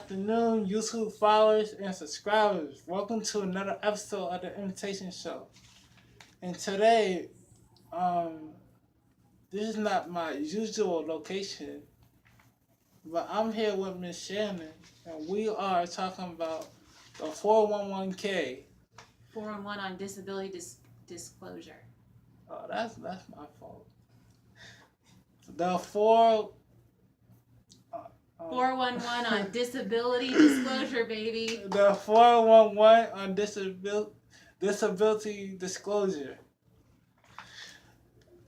Afternoon, YouTube followers and subscribers. Welcome to another episode of the Invitation Show. And today, um, this is not my usual location, but I'm here with Miss Shannon, and we are talking about the 411k. 411 on disability disclosure. Oh, that's my fault. The four. Uh, 411 on disability disclosure, baby. The 411 on disability disclosure.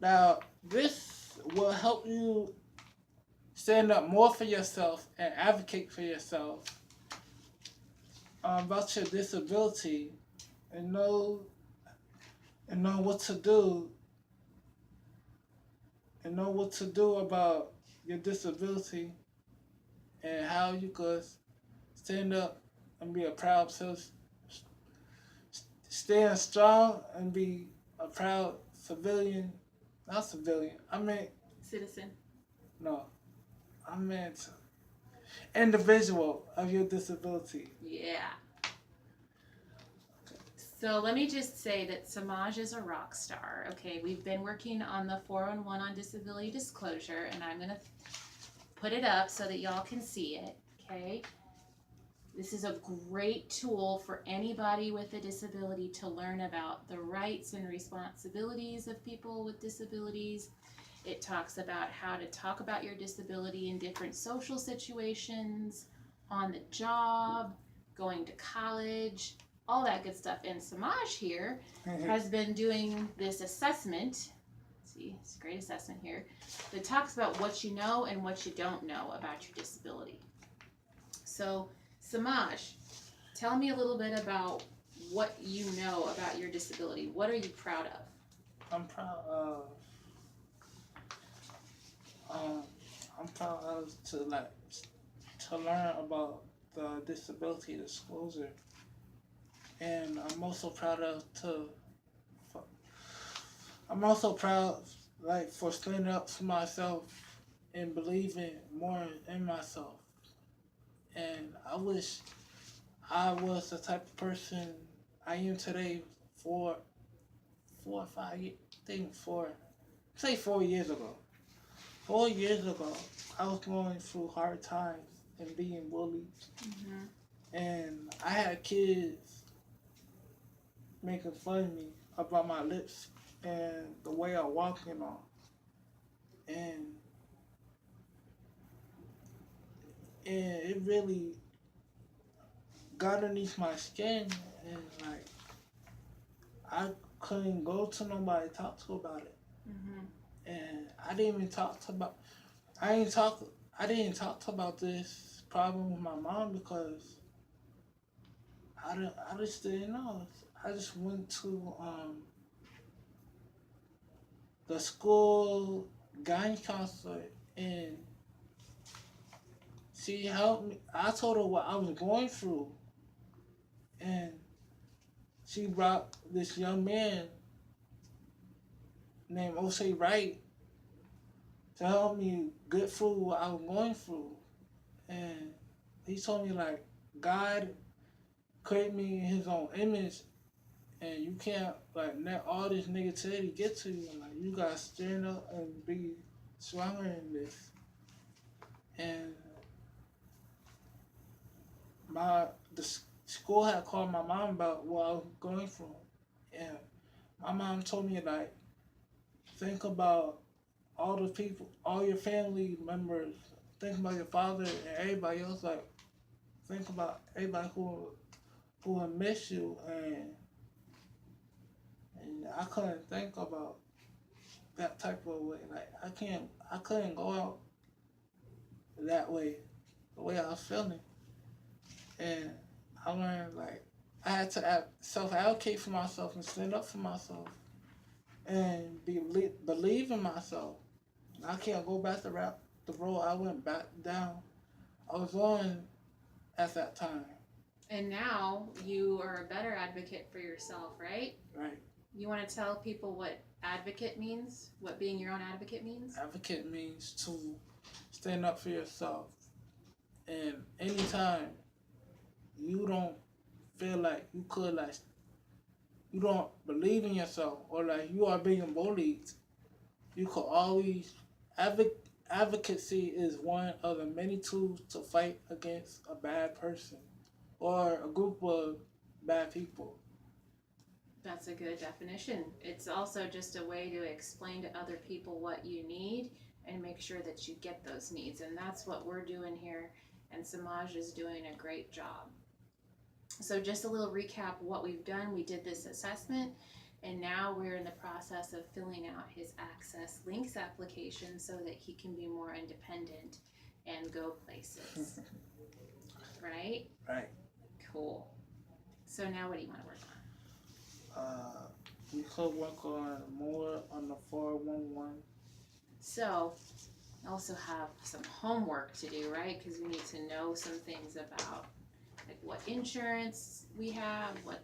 Now, this will help you stand up more for yourself and advocate for yourself about your disability and know what to do and know what to do about your disability and how you could stand up and be a proud citizen, stand strong and be a proud civilian, not civilian. I mean, Citizen. no, I meant individual of your disability. Yeah. So let me just say that Samaj is a rock star. Okay, we've been working on the 411 on disability disclosure, and I'm going to put it up so that y'all can see it. Okay. This is a great tool for anybody with a disability to learn about the rights and responsibilities of people with disabilities. It talks about how to talk about your disability in different social situations, on the job, going to college, all that good stuff. And Samaj here has been doing this assessment. See, it's a great assessment here that talks about what you know and what you don't know about your disability. So, Samaj, tell me a little bit about what you know about your disability. What are you proud of? I'm proud of. Um, I'm proud of to learn about the disability disclosure, and I'm also proud for standing up for myself and believing more in myself. And I wish I was the type of person I am today for 4 or 5 years. I think say 4 years ago. 4 years ago, I was going through hard times and being bullied, Mm-hmm. and I had kids making fun of me about my lips and the way I walk and all, and it really got underneath my skin, and I couldn't go to nobody to talk to about it, Mm-hmm. and I didn't even I didn't talk I didn't talk about this problem with my mom because I just didn't know. I just went to the school guidance counselor, and she helped me. I told her what I was going through, and she brought this young man named O'Shea Wright to help me get through what I was going through. And he told me God created me in His own image, and you can't let all this negativity get to you. Like you gotta stand up and be stronger in this. And the school had called my mom about what I was going through, and my mom told me think about all the people, all your family members. Think about your father and everybody else. Think about everybody who will miss you, and I couldn't think about that type of way. I couldn't go out that way, the way I was feeling, and I learned I had to self advocate for myself and stand up for myself and believe in myself. I can't go back the road I went back down. I was on at that time. And now you are a better advocate for yourself, right? Right. You want to tell people what advocate means? What being your own advocate means? Advocate means to stand up for yourself in any anytime you don't feel like you could, like, you don't believe in yourself, or like you are being bullied, you could always advocacy is one of the many tools to fight against a bad person or a group of bad people. That's a good definition. It's also just a way to explain to other people what you need and make sure that you get those needs. And that's what we're doing here. And Samaj is doing a great job. So just a little recap of what we've done. We did this assessment, and now we're in the process of filling out his Access Links application so that he can be more independent and go places. Right? Right. Cool. So now what do you want to work on? We could work on more on the 411. So I also have some homework to do, right? Because we need to know some things about like what insurance we have, what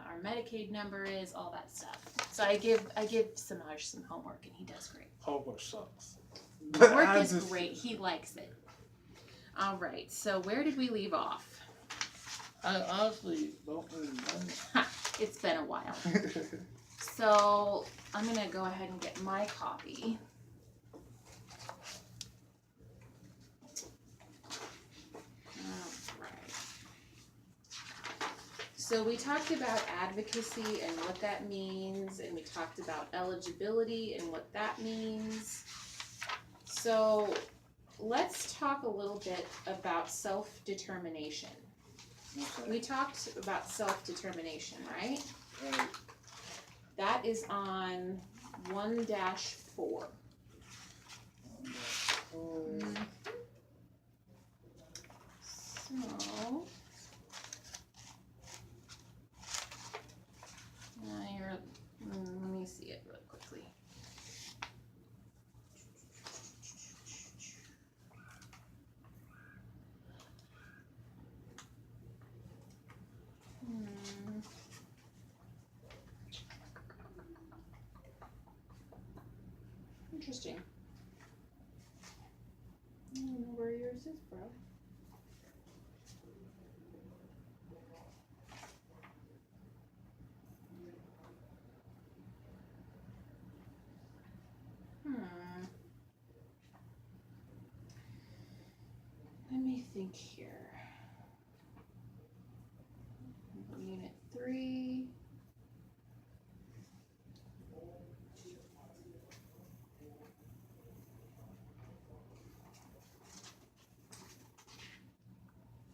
our Medicaid number is, all that stuff. So I give Samaj some homework, and he does great. Homework sucks. Homework is great. He likes it. All right. So where did we leave off? I honestly don't remember. It's been a while. So I'm gonna go ahead and get my copy. So we talked about advocacy and what that means, and we talked about eligibility and what that means. So let's talk a little bit about self-determination. Okay. We talked about self-determination, right? Right. That is on 1-4. So let me see it real quickly. Interesting. I don't know where yours is, bro. Let me think here. Unit 3.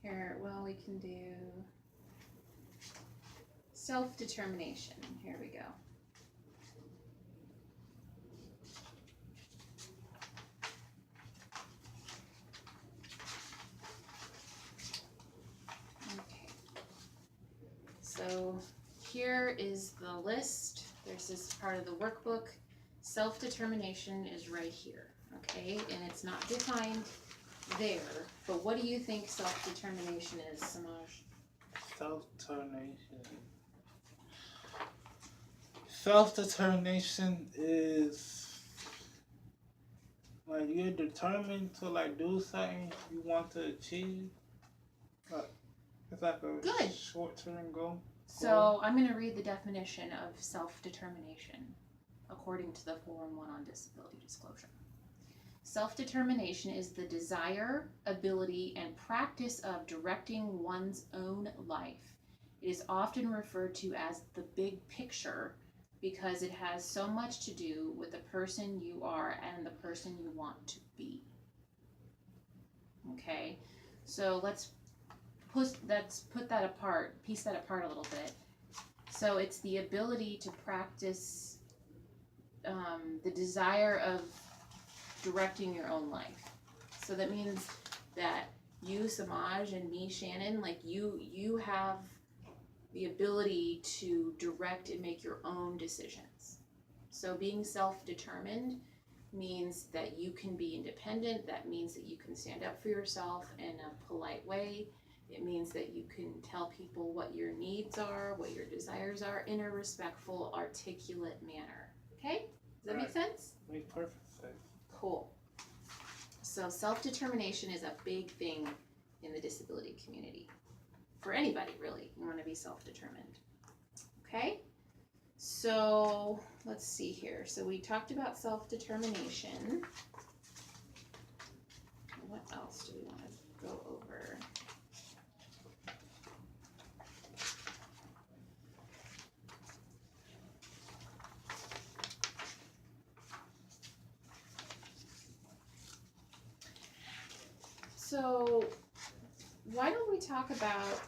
Here, well, we can do self-determination. Here we go. So here is the list. There's this part of the workbook. Self-determination is right here, okay? And it's not defined there. But what do you think self-determination is, Samaj? Self-determination is like you're determined to like do something you want to achieve. Like, it's like a Good. short-term goal. So I'm going to read the definition of self-determination according to the 411 on disability disclosure. Self-determination is the desire, ability, and practice of directing one's own life. It is often referred to as the big picture because it has so much to do with the person you are and the person you want to be. Okay, so let's put that apart, piece that apart a little bit. So it's the ability to practice the desire of directing your own life. So that means that you, Samaj, and me, Shannon, like you have the ability to direct and make your own decisions. So being self-determined means that you can be independent. That means that you can stand up for yourself in a polite way. It means that you can tell people what your needs are, what your desires are, in a respectful, articulate manner. Okay? Does that make sense? Make perfect sense. Cool. So self-determination is a big thing in the disability community. For anybody, really, you want to be self-determined. Okay? So, let's see here. So we talked about self-determination. What else do we want to go over? So, why don't we talk about